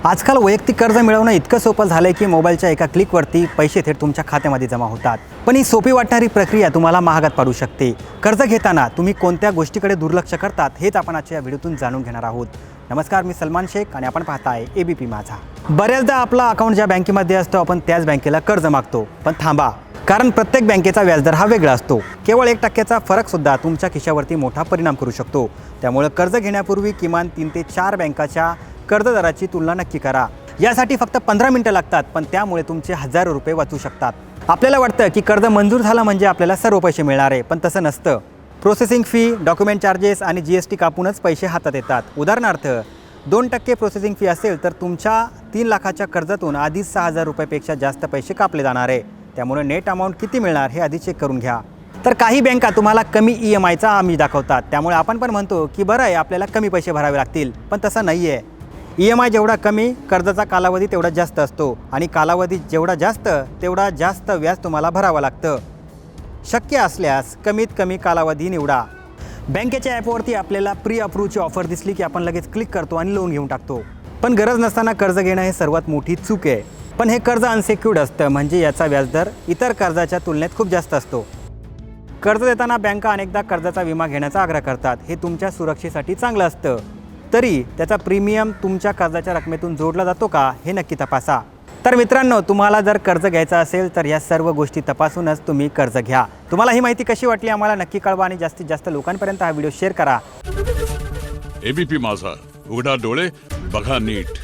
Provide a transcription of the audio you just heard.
आजकाल वैयक्तिक कर्ज मिळवणं इतकं सोपं झालंय की मोबाईलच्या एका क्लिकवरती पैसे थेट तुमच्या खात्यामध्ये जमा होतात। पण ही सोपी वाटणारी प्रक्रिया तुम्हाला महागात पडू शकते। कर्ज घेताना तुम्ही कोणत्या गोष्टीकडे दुर्लक्ष करतात हेच आपण आजच्या या व्हिडिओतून जाणून घेणार आहोत। नमस्कार, मी सलमान शेख आणि आपण पाहताय एबीपी माझा। बऱ्याचदा आपला अकाउंट ज्या बँकेमध्ये असतो आपण त्याच बँकेला कर्ज मागतो, पण थांबा, कारण प्रत्येक बँकेचा व्याजदर हा वेगळा असतो। केवळ 1% फरक सुद्धा तुमच्या खिशावरती मोठा परिणाम करू शकतो। त्यामुळे कर्ज घेण्यापूर्वी किमान 3 ते 4 बँकाच्या कर्जदराची तुलना नक्की करा। यासाठी फक्त 15 मिनिटं लागतात, पण त्यामुळे तुमचे हजारो रुपये वाचू शकतात। आपल्याला वाटतं की कर्ज मंजूर झालं म्हणजे आपल्याला सर्व पैसे मिळणार आहे, पण तसं नसतं। प्रोसेसिंग फी, डॉक्युमेंट चार्जेस आणि GST कापूनच पैसे हातात येतात। उदाहरणार्थ 2% प्रोसेसिंग फी असेल तर तुमच्या 3 लाखाच्या कर्जातून आधीच 6,000 रुपयापेक्षा जास्त पैसे कापले जाणार आहे। त्यामुळे नेट अमाऊंट किती मिळणार हे आधी चेक करून घ्या। तर काही बँका तुम्हाला कमी EMIचा आमिष दाखवतात, त्यामुळे आपण पण म्हणतो की बरं आहे, आपल्याला कमी पैसे भरावे लागतील, पण तसं नाही आहे। EMI जेवढा कमी, कर्जाचा कालावधी तेवढा जास्त असतो आणि कालावधी जेवढा जास्त तेवढा जास्त व्याज तुम्हाला भरावं लागतं। शक्य असल्यास कमीत कमी कालावधी निवडा। बँकेच्या ॲपवरती आपल्याला प्री अप्रूव्हची ऑफर दिसली की आपण लगेच क्लिक करतो आणि लोन घेऊन टाकतो, पण गरज नसताना कर्ज घेणं हे सर्वात मोठी चूक आहे। पण हे कर्ज अनसेक्युर्ड असतं, म्हणजे याचा व्याजदर इतर कर्जाच्या तुलनेत खूप जास्त असतो। कर्ज देताना बँका अनेकदा कर्जाचा विमा घेण्याचा आग्रह करतात। हे तुमच्या सुरक्षेसाठी चांगलं असतं, तरी त्याचा प्रीमियम तुमच्या कर्जाच्या रकमेतून जोडला जातो का हे नक्की तपासा। तर मित्रांनो, तुम्हाला जर कर्ज घ्यायचं असेल तर या सर्व गोष्टी तपासूनच तुम्ही कर्ज घ्या। तुम्हाला ही माहिती कशी वाटली आम्हाला नक्की कळवा आणि जास्तीत जास्त लोकांपर्यंत हा व्हिडिओ शेअर करा। एबीपी माझा, उघडा डोळे बघा नीट।